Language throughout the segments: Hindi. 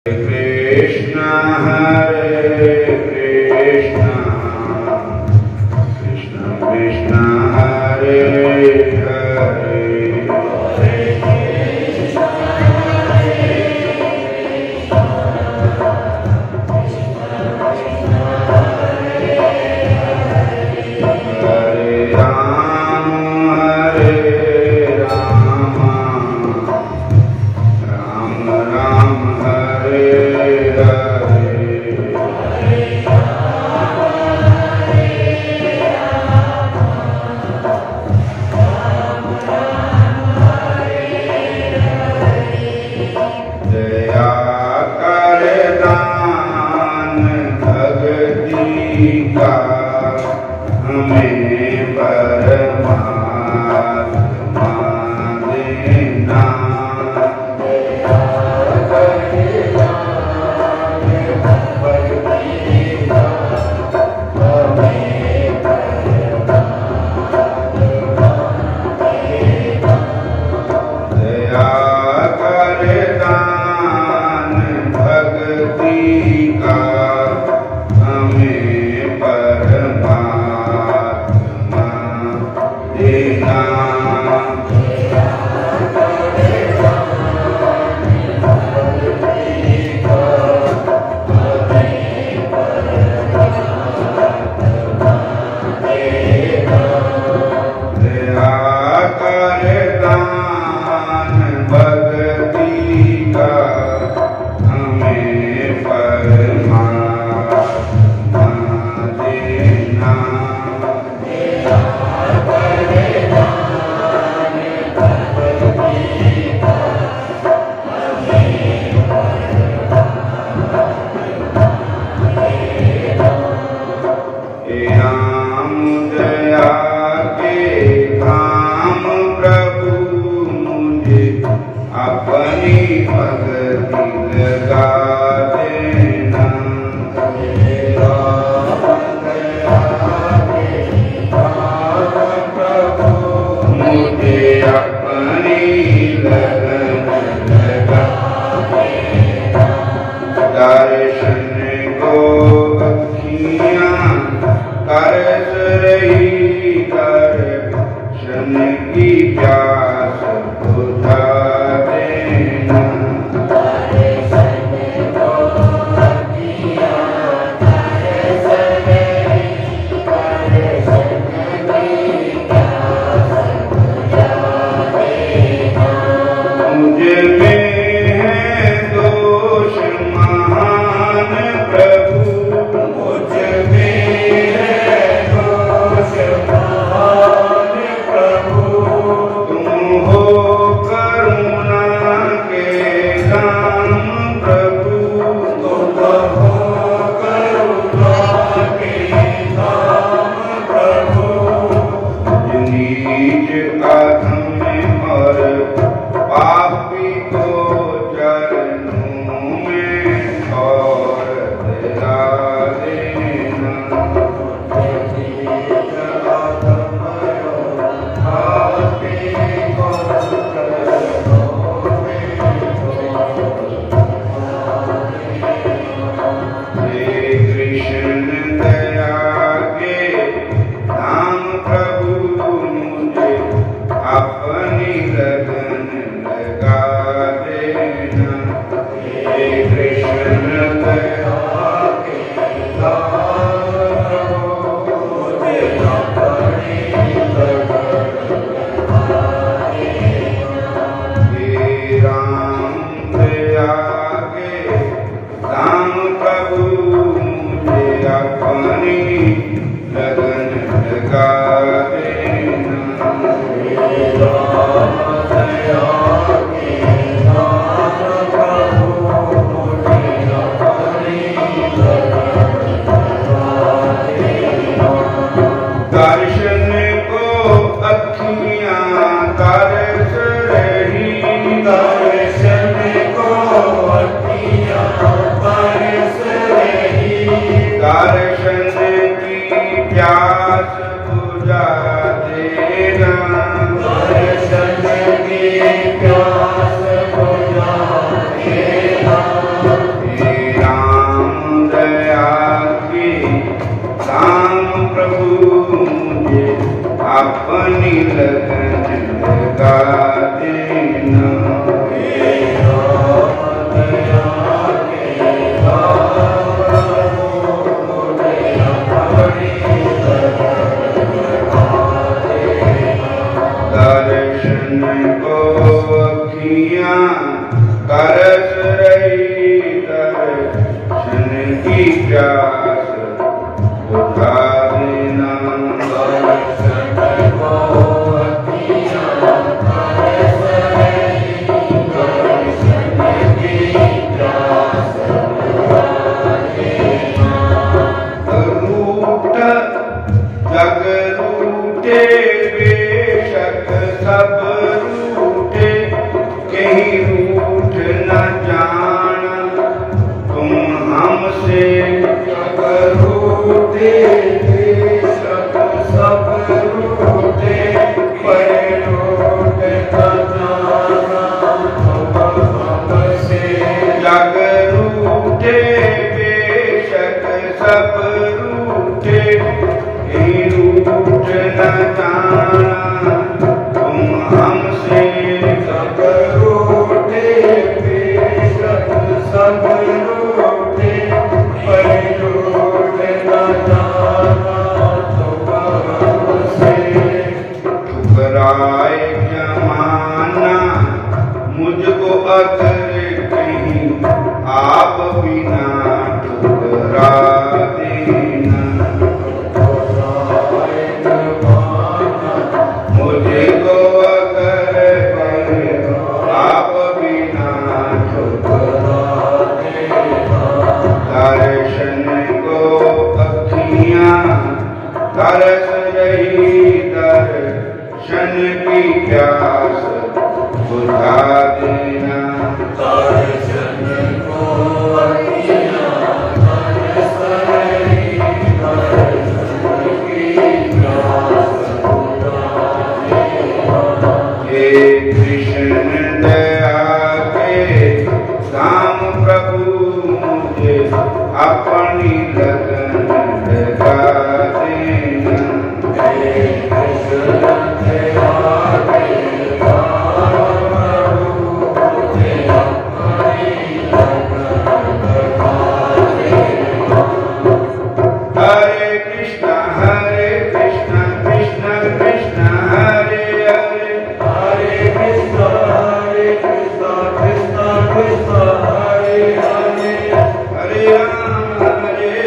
Krishna Hare Krishna Krishna Krishna Hare Hare Hare Rama Rama Rama Hare दया कर दान भक्ति का हमें परमात्मा देना दया कर दान भक्ति का हमें परमात्मा देना दया कर दान भक्ति का हमें परमात्मा देना हे राम दया के धाम प्रभु मुझे अपनी भक्ति लगा देना हे राम दया के धाम प्रभु मुझे अपनी लगन लगा देना दर्शन को अखियाँ तरस रही दर्शन की प्यास बुझा देना मुझ में है दोष महान की प्यास बुझा देना। दर्शन को अखियाँ तरस रही, दर्शन की प्यास बुझा देना। रूठ जग रूठे बेशक सब रूठे, कहीं रूठ न जाना तुम हमसे। जग रूठे बेशक सब रूठे, पर रूठ न जाना तुम हमसे। जग रूठे बेशक सब रूठे, कहीं रूठ न जाना तुम हमसे। जग रूठे बेशक सब रूठे, पर रूठ न जाना तुम हमसे। ठुकराए जमाना मुझको अगर कहीं, आप बिना ठुकरा देना। मुझको अगर कहीं, आप बिना ठुकरा देना। दर्शन को अखियाँ तरस रही, दर्शन की प्यास बुझा देना। दर्शन को अखियाँ तरस रही, दर्शन की प्यास बुझा देना। हे कृष्ण दया के धाम प्रभु, मुझे अपनी लगन लगा देना। हे कृष्ण दया के धाम प्रभु, मुझे अपनी लगन लगा देना। हरे कृष्ण कृष्ण कृष्ण हरे हरे, हरे कृष्ण कृष्ण कृष्ण हरे हरे, हरे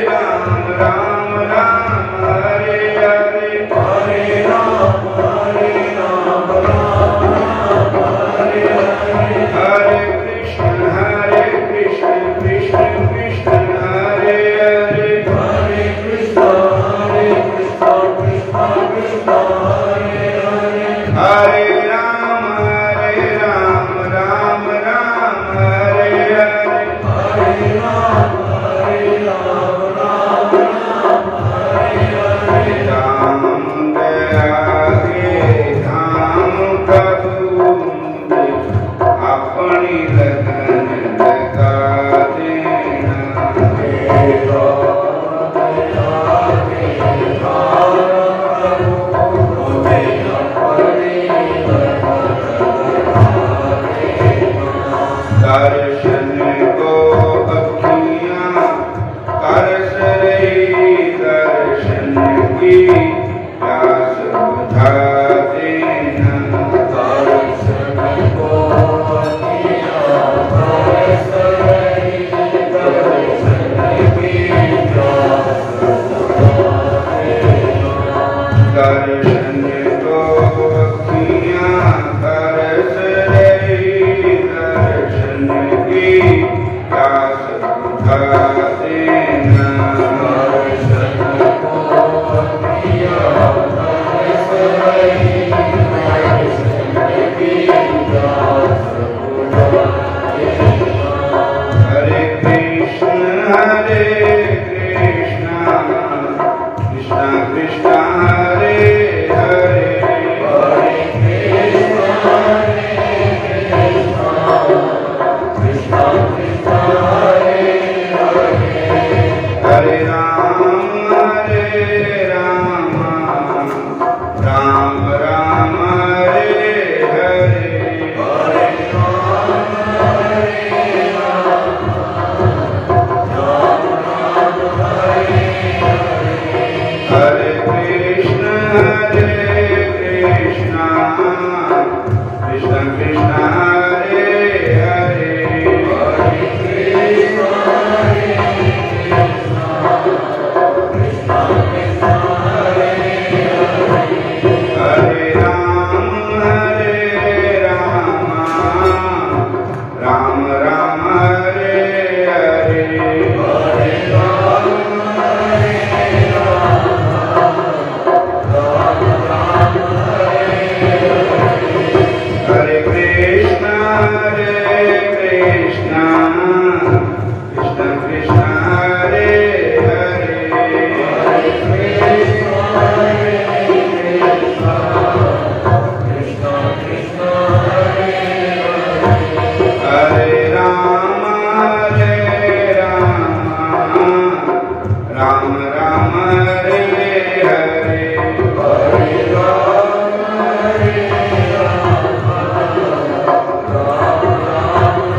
राम राम राम हरे हरे। हरे राम राम राम हरे हरे। हरे कृष्ण कृष्ण कृष्ण हरे हरे। हरे कृष्ण कृष्ण कृष्ण हरे हरे। हरे राम राम राम हरे हरे। हरे राम राम हरे हरे। राम दया के धाम प्रभु, मुझे अपनी लगन लगा देना। हे राम दया के धाम प्रभु, मुझे अपनी लगन लगा देना। दर्शन को अखियाँ तरस रही, दर्शन की प्यास बुझा देना। दर्शन को अखियाँ तरस रही, दर्शन की प्यास बुझा देना। दर्शन को अखियाँ तरस रही, दर्शन की प्यास बुझा देना। दर्शन को अखियाँ तरस रही, दर्शन की प्यास बुझा देना। हरे कृष्ण कृष्ण कृष्ण हरे हरे। हरे कृष्ण कृष्ण कृष्ण हरे हरे। हरे राम राम राम हरे हरे। हरे राम राम राम राम हरे हरे हरे राम हरे राम राम राम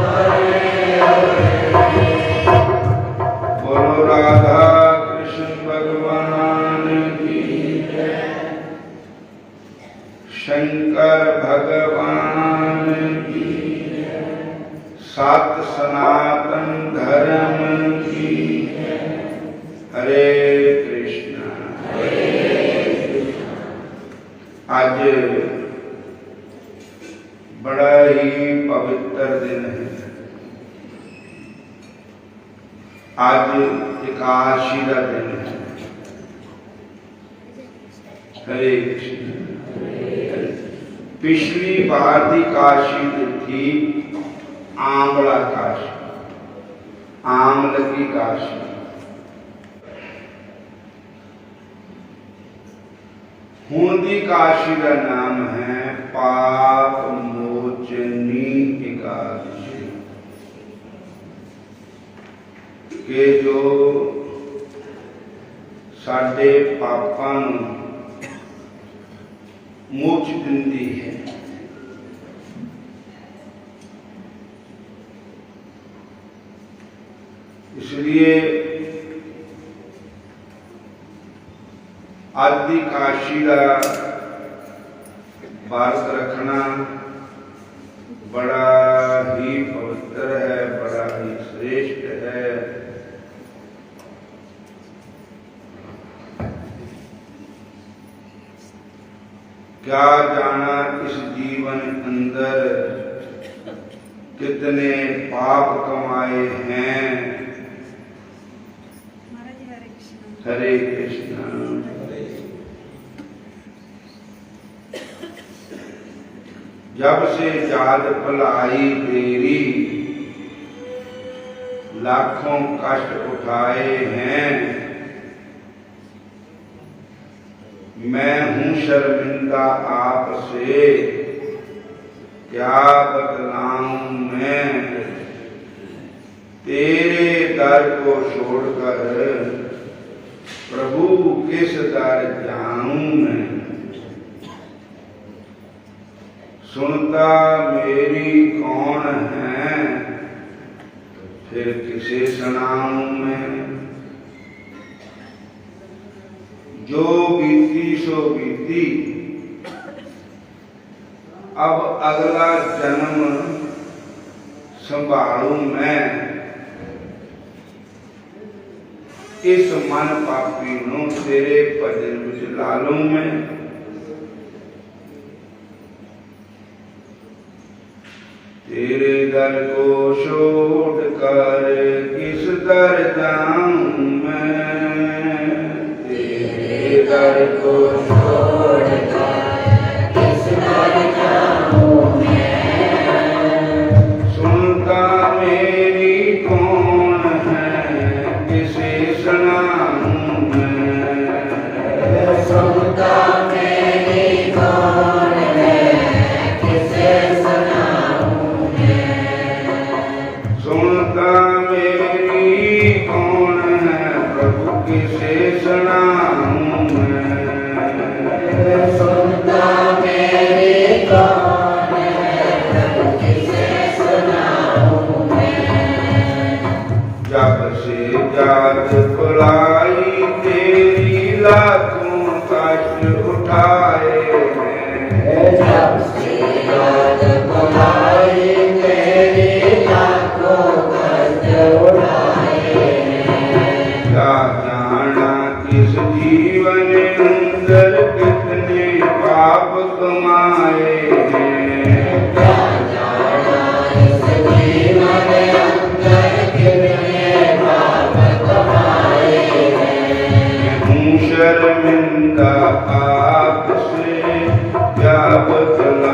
हरे हरे बोलो राधा कृष्ण भगवान की जय शंकर भगवान की जय सात सनातन धर्म की जय हरे कृष्ण आज बड़ा ही पवित्र दिन है। आज एकादशी का दिन है। हरे कृष्ण। पिछली बार की काशी थी आंवला काशी, आंवल की काशी। हुण दी काशी का नाम है पाप मोचनी एकादशी के जो साडे पापां नूं मोच दिंदी है। इसलिए आदि काशी का व्रत रखना बड़ा ही पवित्र है, बड़ा ही श्रेष्ठ है। क्या जाना इस जीवन अंदर कितने पाप कमाए हैं। हरे कृष्ण। जब से जात भलाई तेरी लाखों कष्ट उठाए हैं, मैं हूं शर्मिंदा आपसे क्या बतलाऊं मैं। तेरे दर को छोड़कर प्रभु किस दर जाऊं मैं। सुनता मेरी कौन है फिर किसे सुनाऊं मैं। जो बीती सो बीती अब अगला जन्म संभालूं मैं। इस मन पापी नूं तेरे भजन विच ला लूं मैं। तेरे दर को छोड़ कर किस दर जाऊं मैं। तेरे दर को छोड़ कर किस दर जाऊं मैं। सुनता मेरी कौन है किसे सुनाऊं मैं। सुनता मेरी कौन है किसे सुनाऊं मैं। सुनता मेरी कौन है प्रभु किसे सुनाऊं मैं। सुनता मेरी कौन है प्रभु किसे सुनाऊं मैं। जब से जात भुलाई तेरी लाखों कष्ट उठाए हैं। जब से जात भुलाई तेरी लाखों कष्ट उठाए हैं। क्या जाना इस जीवन अंदर कितने पाप कमाए हैं। क्या जाना इस जीवन अंदर कितने पाप कमाए हैं। हूँ शर्मिंदा आपसे क्या बतलाऊं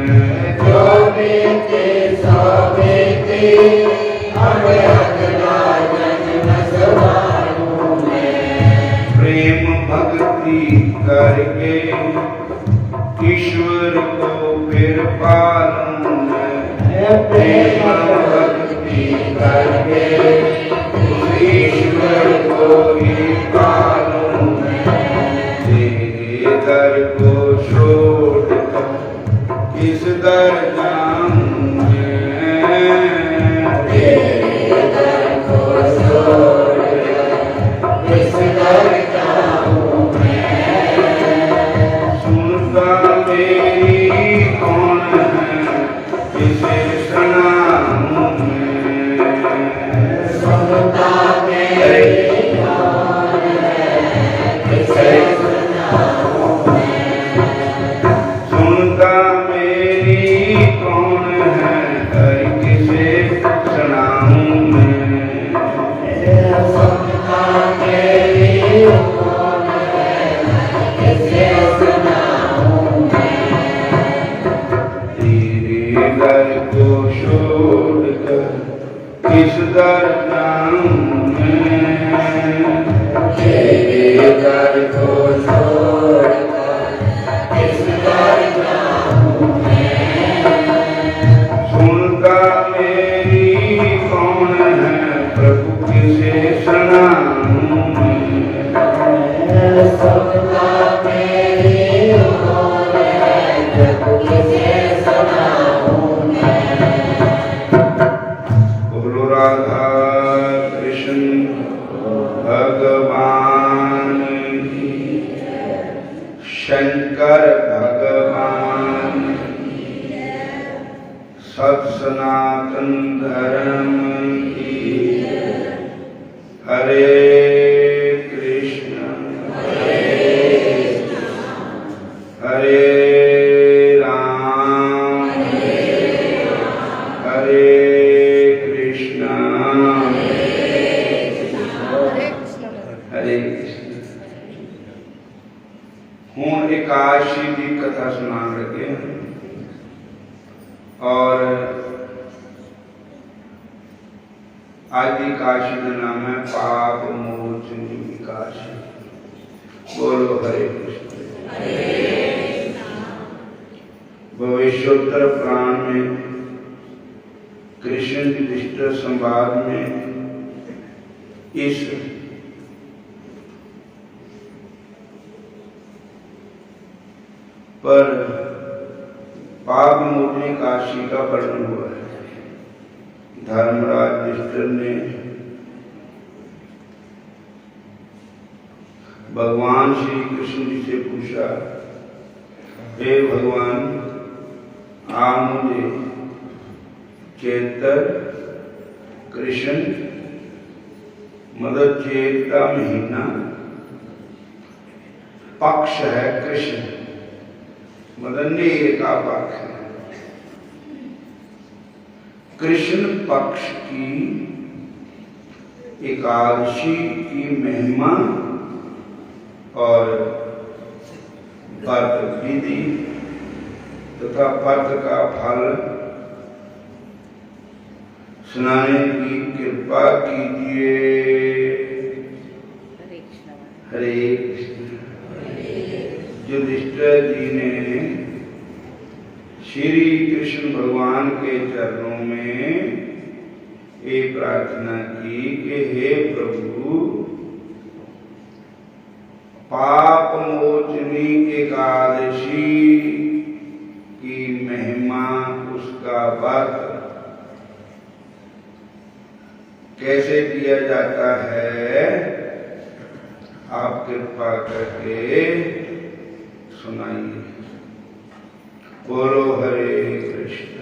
जो बीते सो बीते अब अगला जन्म सवारूं मैं। प्रेम भक्ति करके ईश्वर को फिर पालूं मैं। प्रेम भक्ति करके ईश्वर को ही पालूं मैं। तेरे दर को छोड़कर किस दर जाऊं मैं। तेरे दर को छोड़कर किस दर जाऊं मैं। सुनता मेरी कौन है किसे सुनाऊं मैं। सुनता मेरी कौन है किसे सुनाऊं मैं। सुनता मेरी कौन है हरि किसे सुनाऊं मैं। सुनता मेरी कौन है किसे सुनाऊं मैं। तेरे दर को छोड़कर किस दर जाऊं मैं। तेरे दर को छोड़कर किस दर जाऊं मैं। सुनता मेरी कौन है प्रभु किसे सुनाऊं मैं। सुनता मेरी कौन है प्रभु किसे सुनाऊं मैं। बोलो राधा कृष्ण भगवान की, शंकर भगवान की, सत सनातन धर्म की। हरे कृष्ण हरे राम हरे कृष्ण हरे कृष्ण। हूँ एकादशी की कथा सुना लगे और आज की काशी का नाम है पाप मोचन की काशी। बोलो हरे कृष्ण। भविष्योत्तर पुराण में कृष्ण युधिष्ठिर संवाद में इस पर पाप मोचनी काशी का वर्णन हुआ है। धर्मराज युधिष्ठिर ने भगवान श्री कृष्ण जी से पूछा, हे भगवान, आप मुझे चैत्र कृष्ण मतलब चैत का महीना पक्ष है, कृष्ण मतलब नेर का पक्ष है। कृष्ण पक्ष की एकादशी की महिमा और व्रत विधि तथा व्रत का फल सुनाने की कृपा कीजिए। हरे कृष्ण। युधिष्ठिर जी ने श्री कृष्ण भगवान के चरणों में ये प्रार्थना की कि हे प्रभु, पाप मोचनी एकादशी की महिमा, उसका व्रत कैसे दिया जाता है, आप कृपा करके सुनाइए। बोलो हरे कृष्ण।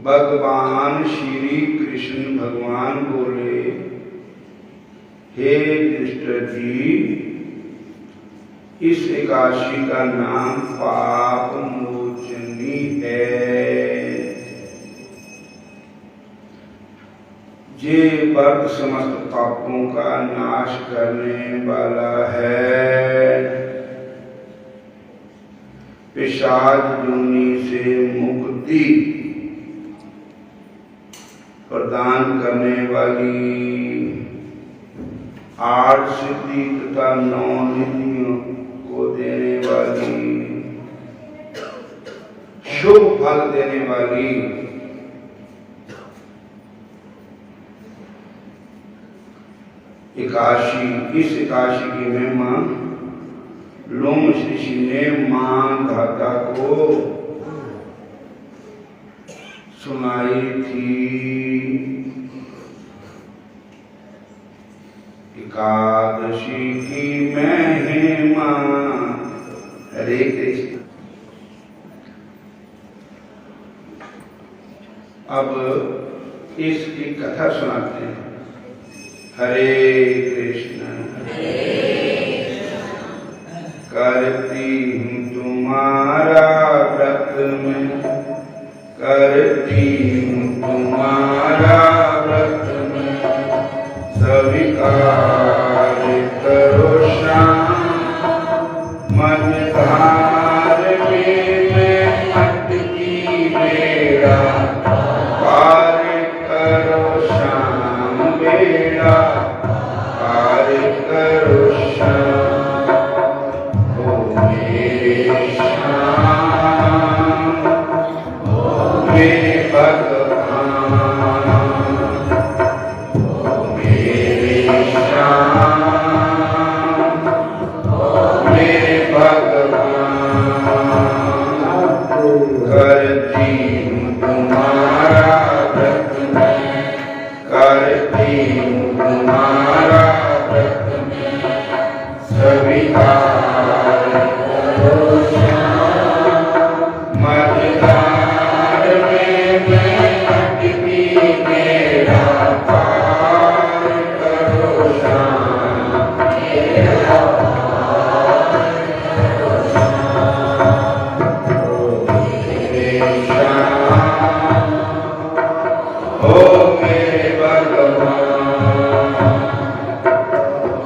भगवान श्री कृष्ण भगवान बोले, हे युधिष्ठिर जी, इस एकादशी का नाम पाप मोचनी है। ये व्रत समस्त पापों का नाश करने वाला है, पिशाच योनि से मुक्ति प्रदान करने वाली, 8 सिद्धि तथा 9 निधियों को देने वाली, शुभ फल देने वाली, एकादशी। इस एकादशी की महिमा लोम ऋषि ने मां धाता को सुनाई थी। एकादशी की महिमा। हरे कृष्ण। अब इसकी कथा सुनाते हैं। हरे कृष्ण करती हूँ तुम्हारा व्रत में, करती हूँ तुम्हारा व्रत में, स्वीकार करो श्याम मझधार में अटकी बेड़ा, पार करो श्याम बेड़ा, पार करो श्याम। ओ मेरे श्याम, ओ मेरे भगवान, ओ मेरे श्याम, ओ मेरे भगवान, करती हूँ तुम्हारा व्रत में, करती हूँ तुम्हारा व्रत में, स्वीकार करो श्याम मझधार में अटकी बेड़ा, पार करो श्याम बेड़ा, पार करो श्याम। ओ मेरे श्याम, ओ मेरे भगवान,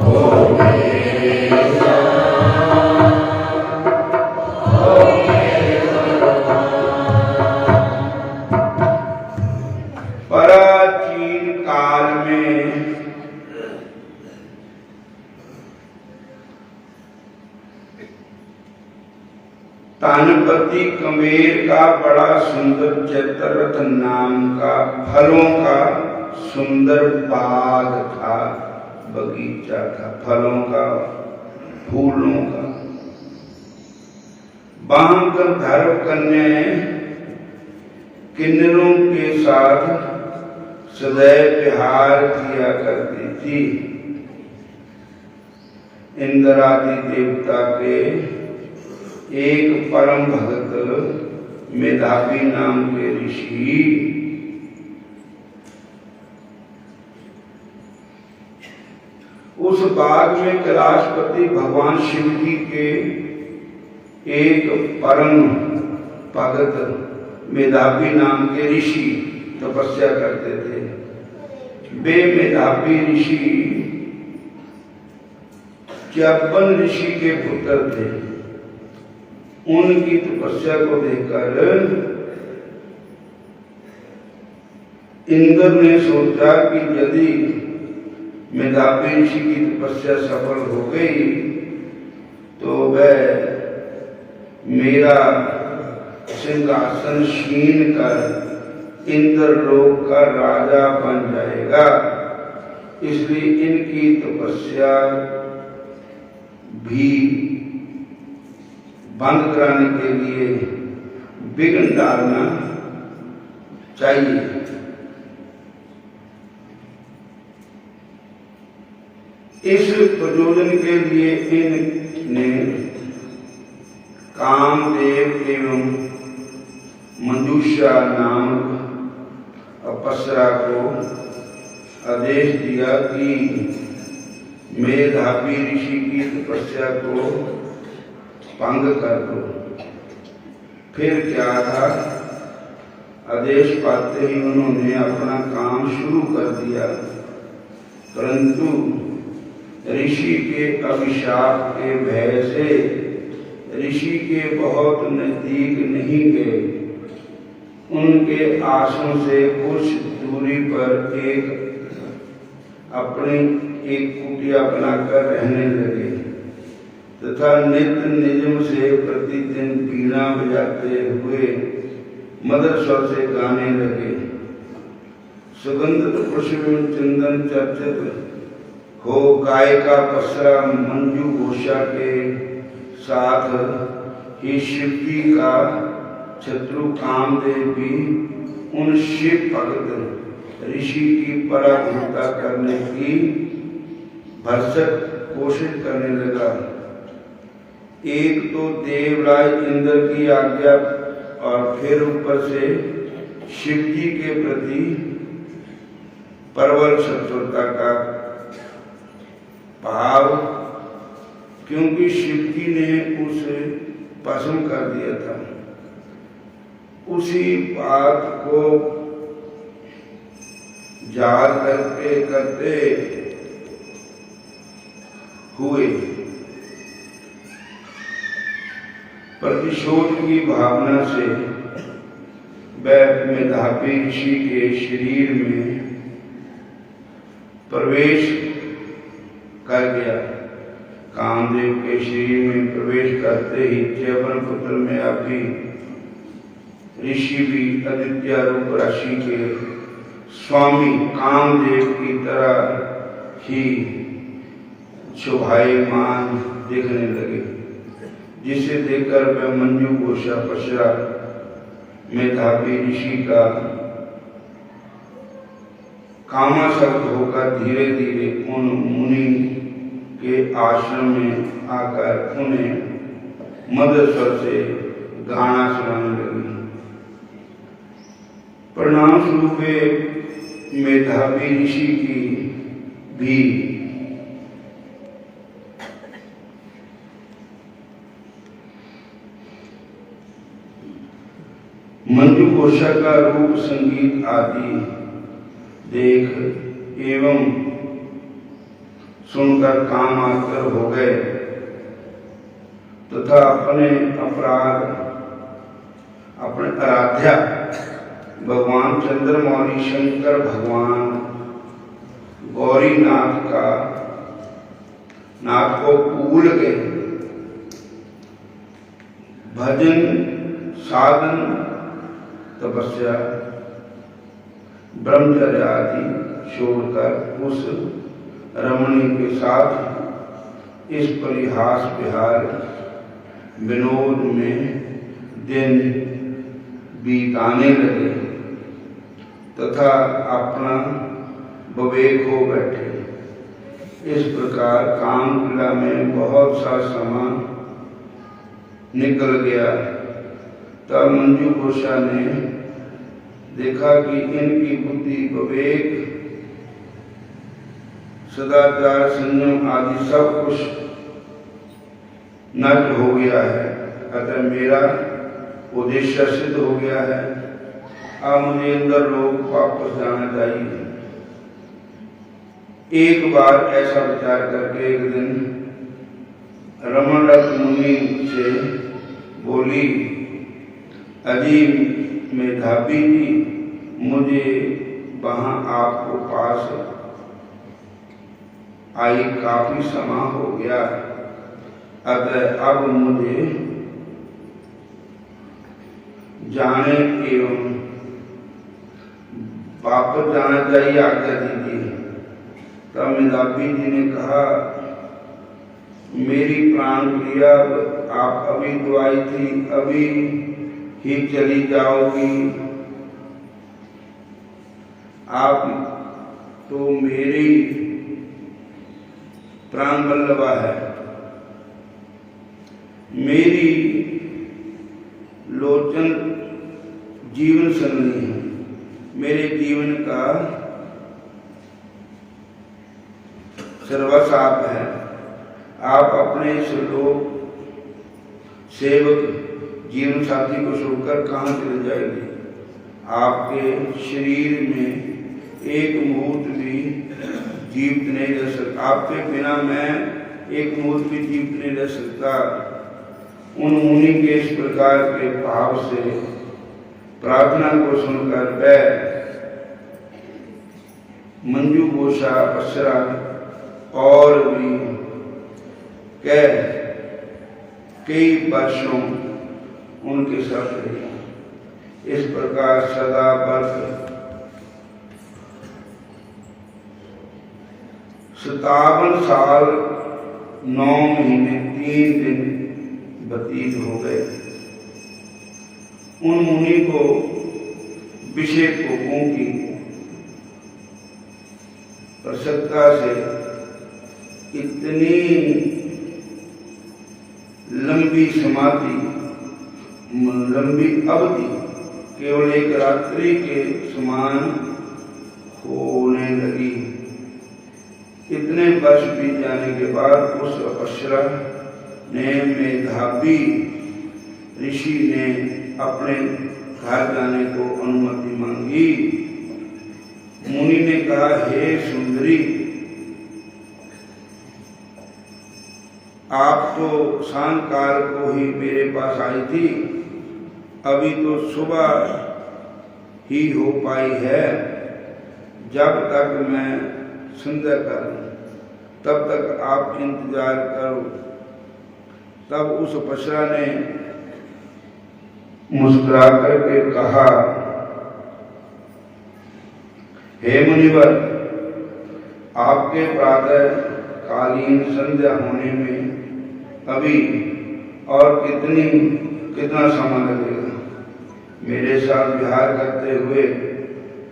ओ मेरे श्याम, ओ मेरे भगवान। प्राचीन काल में तानपति कमेर का बड़ा सुंदर चैत्ररथ नाम का फलों का सुंदर बाग था, बगीचा था, फलों का, फूलों का। वहां गंधर्व कन्याएं किन्नरों के साथ सदैव विहार किया करती थी। इंद्र आदि देवता के एक परम भक्त मेधावी नाम के ऋषि उस बाग में कैलाशपति भगवान शिव जी के एक परम भगत मेधावी नाम के ऋषि तपस्या करते थे। वे मेधावी ऋषि च्यवन ऋषि के पुत्र थे। उनकी तपस्या को देखकर इंद्र ने सोचा कि यदि मेधावी ऋषि की तपस्या सफल हो गई तो वह मेरा सिंहासन छीन कर इंद्र लोक का राजा बन जाएगा। इसलिए इनकी तपस्या भी बंद कराने के लिए विघ्न डालना चाहिए। इस प्रयोजन के लिए इनने कामदेव एवं मंजूषा नामक अप्सरा को आदेश दिया कि मेधावी ऋषि की तपस्या को भंग कर दो। फिर क्या था, आदेश पाते ही उन्होंने अपना काम शुरू कर दिया, परंतु ऋषि के अभिशाप के भय से ऋषि के बहुत नजदीक नहीं गए। उनके आश्रम से कुछ दूरी पर अपनी एक कुटिया बनाकर रहने लगे तथा नित्य नियम से प्रतिदिन बीना बजाते हुए मधुर स्वर से गाने लगे। सुगंधित पुष्प चंदन चर्चित हो गायिका पसरा मंजू घोषा के साथ ही शिव जी का शत्रु कामदेव भी उन शिव भक्त ऋषि की पराधीनता करने की भरसक कोशिश करने लगा। एक तो देवराज इंद्र की आज्ञा और फिर ऊपर से शिव जी के प्रति प्रबल शत्रुता का भाव, क्योंकि शिव जी ने उसे पसंद कर दिया था। उसी बात को याद करते हुए प्रतिशोध की भावना से वह मेधावी ऋषि के शरीर में प्रवेश कर गया। कामदेव के शरीर में प्रवेश करते ही च्यवन पुत्र में अभी ऋषि भी आदित्य रूप राशि के स्वामी कामदेव की तरह ही शोभायमान दिखने लगे, जिसे देखकर वह मंजू घोषा पश्रा मेधावी ऋषि का कामासक्त होकर धीरे धीरे उन मुनि के आश्रम में आकर उन्हें मधुर स्वर से गाना सुनाने लगी। परिणाम स्वरूप मेधावी ऋषि की भी मंजू घोषा का रूप संगीत आदि देख एवं सुनकर कामातुर हो गए तथा अपने आराध्या भगवान चंद्रमौली शंकर भगवान गौरीनाथ को भूल गए। भजन साधन तपस्या ब्रह्मचर्य आदि छोड़कर उस रमणी के साथ इस परिहास विहार विनोद में दिन बीताने लगे तथा अपना विवेक हो बैठे। इस प्रकार काम क्रीड़ा में बहुत सा समय निकल गया। तब मंजू घोषा ने देखा कि इनकी बुद्धि विवेक सदाचार संयम आदि सब कुछ नष्ट हो गया है, अतः मेरा उद्देश्य सिद्ध हो गया है। अब मुझे इंद्र लोक वापस जाना चाहिए। एक बार ऐसा विचार करके एक दिन रमणरथ मुनि से बोली, अजी मेधावी जी, मुझे वहां आपको पास आई काफी समय हो गया, अतः अब मुझे जाने एवं वापस जाना चाहिए, आज्ञा दीजिए। तब मेधावी जी ने कहा, मेरी प्राण प्रिया, आप अभी तो आई थी, अभी ही चली जाओगी। आप तो मेरी प्राण बल्लभा है, मेरी लोचन जीवन संगी है, मेरे जीवन का सर्वस्व आप है। आप अपने श्लोक सेवक जीवन साथी को छोड़कर कहाँ चले जाएंगे? आपके शरीर में एक मुहूर्त भी जीवित नहीं रह सकता, आपके बिना मैं एक मुहूर्त भी जीवित नहीं रह सकता। उन मुनि के इस प्रकार के भाव से प्रार्थना को सुनकर वह मंजू गोसा अप्सरा और भी कई वर्षों उनके साथ रही। इस प्रकार सदा वर्ष 57 साल 9 महीने 3 दिन व्यतीत हो गए। उन मुनि को विषय भोगों की प्रसन्नता से इतनी लंबी समाधि, लंबी अवधि केवल एक रात्रि के समान होने लगी। इतने वर्ष बीत जाने के बाद उस अप्सरा ने मेधावी ऋषि ने अपने घर जाने को अनुमति मांगी। मुनि ने कहा, हे सुंदरी, आप तो सांकाल को ही मेरे पास आई थी, अभी तो सुबह ही हो पाई है। जब तक मैं संध्या करूं तब तक आप इंतजार करो। तब उस अप्सरा ने मुस्कुरा करके कहा, हे मुनिवर, आपके प्रातः कालीन संध्या होने में अभी और कितना समय लगेगा? मेरे साथ विहार करते हुए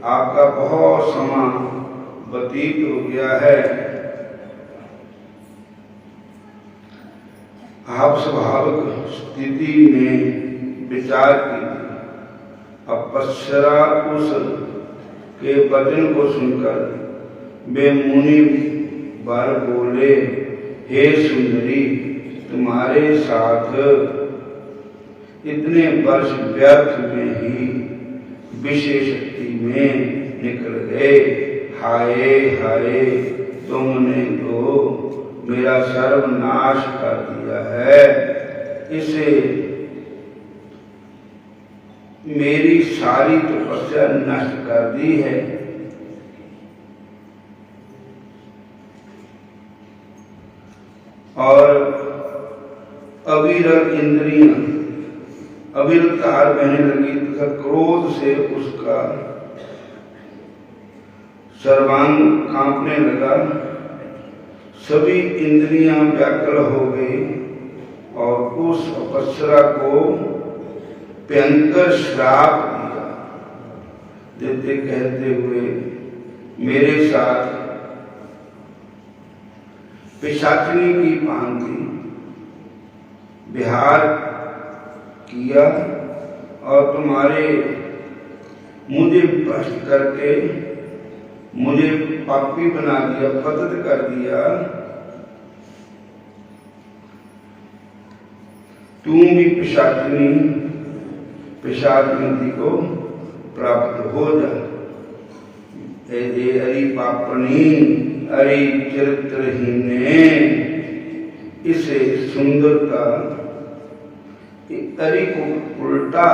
आपका बहुत समय व्यतीत हो गया है। आप स्वाभाविक स्थिति में विचार कीजिए। अप्सरा उस के वचन को सुनकर वे मुनि वर बोले, हे सुंदरी, तुम्हारे साथ इतने वर्ष व्यर्थ में ही विषय शक्ति में निकल गए। हाय हाय, तुमने तो मेरा सर्वनाश कर दिया है। इसे मेरी सारी तपस्या नष्ट कर दी है। और अविरल इंद्रियां अविरल तार बहने लगी तथा क्रोध से उसका सर्वांग कांपने लगा। सभी इंद्रियां व्याकुल हो गई और उस अप्सरा को भयंकर श्राप दिया, देते कहते हुए, मेरे साथ पिशाचिनी की भांति विहार किया और मुझे भ्रष्ट करके मुझे पापी बना दिया, पतित कर दिया। तुम भी पिशाचिनी को प्राप्त हो जा। अरे पापनी, अरे चरित्रहीने, इसे सुंदरता अरे को उल्टा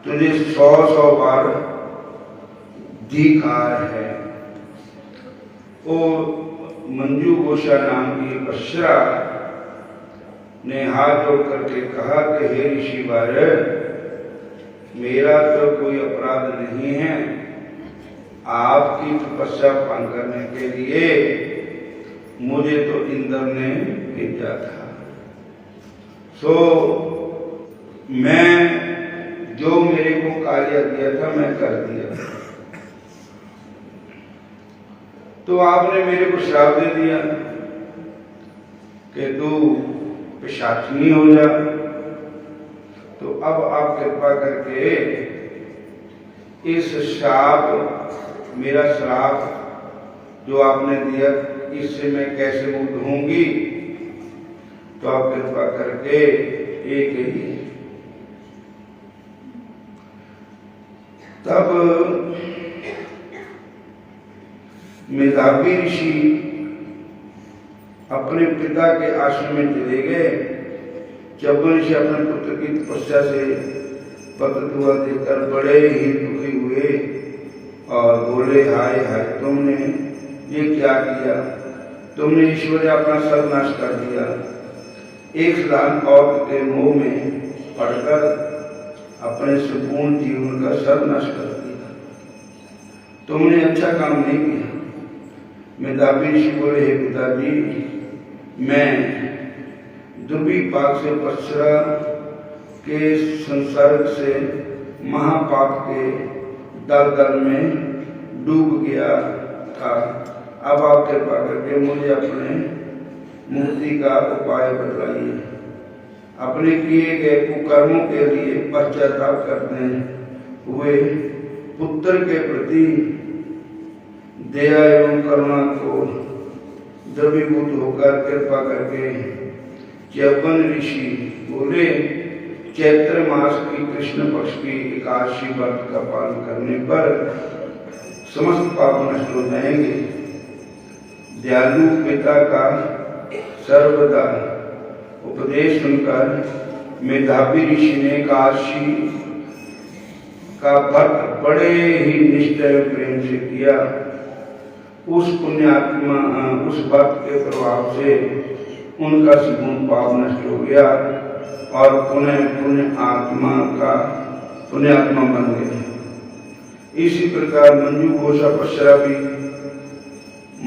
तुझे 100 बार धिक्कार है। ओ मंजू गोसा नाम की अप्सरा ने हाथ जोड़ करके कहा कि हे ऋषि वर, मेरा तो कोई अपराध नहीं है। आपकी तपस्या भंग करने के लिए मुझे तो इंद्र ने भेजा था। सो मैं जो मेरे को कार्य दिया था मैं कर दिया। तो आपने मेरे को श्राप दे दिया कि तू पिशाचिनी हो जा। तो अब आप कृपा करके इस श्राप, मेरा श्राप जो आपने दिया, इससे मैं कैसे मुक्त होंगी? तो आप कृपा करके एक तब मेधावी ऋषि अपने पिता के आश्रम में चले गए। च्यवन ऋषि अपने पुत्र की तपस्या से पत्र दुआ देकर बड़े ही दुखी हुए और बोले, हाय हाय, तुमने ये क्या किया? तुमने ईश्वर अपना सर्वनाश कर दिया। एक साधारण औरत के मोह में पड़कर अपने संपूर्ण जीवन का सर्वनाश कर दिया। तुमने अच्छा काम नहीं किया। मेधावी ऋषि बोले, हे पिताजी, मैं दुर्विपाक से पश्चरा के संसर्ग से महापाप के दलदल में डूब गया था। अब आप कृपा करके मुझे अपने मुक्ति का उपाय बतलाइए। अपने किए गए कुकर्मों के लिए पश्चाताप करते हुए पुत्र के प्रति दया एवं करुणा को द्रवीभूत होकर कृपा करके च्यवन ऋषि बोले, चैत्र मास की कृष्ण पक्ष की एकादशी व्रत का पालन करने पर समस्त पाप नष्ट हो जाएंगे। दयालु पिता का सर्वदा उपदेश सुनकर मेधावी ऋषि ने एकादशी का व्रत बड़े ही निष्ठा एवं प्रेम से किया। उस पुण्यात्मा उस व्रत के प्रभाव से उनका संपूर्ण पाप नष्ट हो गया और पुण्यात्मा बन गए। इसी प्रकार मंजू घोषा पश्चरा भी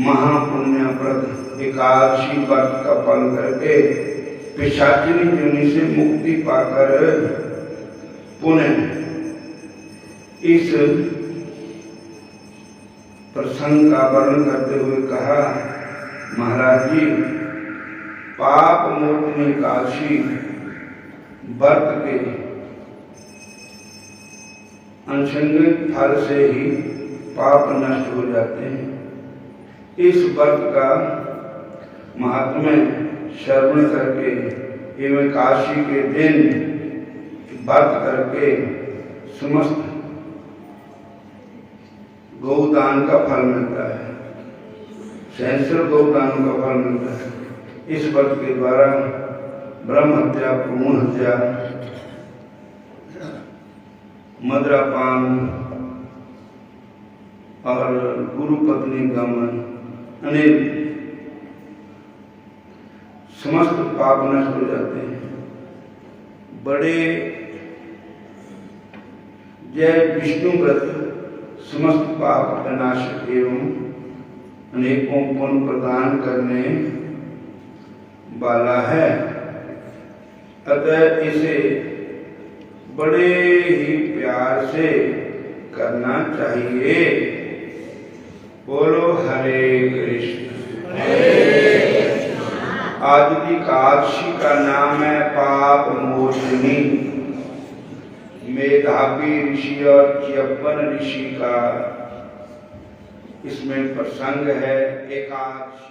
महापुण्यप्रद एकादशी व्रत का पालन करके पिशाचिनी योनि से मुक्ति पाकर पुनः इस प्रसंग का वर्णन करते हुए कहा, महाराज जी, पाप मोचनी एकादशी व्रत के अनुषंगिक फल से ही पाप नष्ट हो जाते हैं। इस व्रत का महात्म्य श्रवण करके एवं एकादशी के दिन व्रत करके समस्त गौदान का फल मिलता है। सहस्र गौदानों का फल मिलता है। इस व्रत के द्वारा ब्रह्म हत्या, भ्रूण हत्या, मदिरापान और गुरु पत्नी गमन, अनेक समस्त पाप नष्ट हो जाते हैं। बड़े जय विष्णु व्रत समस्त पाप का नाश एवं अनेकों पुण्य प्रदान करने वाला है। अतः इसे बड़े ही प्यार से करना चाहिए। बोलो हरे कृष्ण। आज की एकादशी का नाम है पाप मोचनी। मेधावी ऋषि और च्यवन ऋषि का इसमें प्रसंग है। एकादशी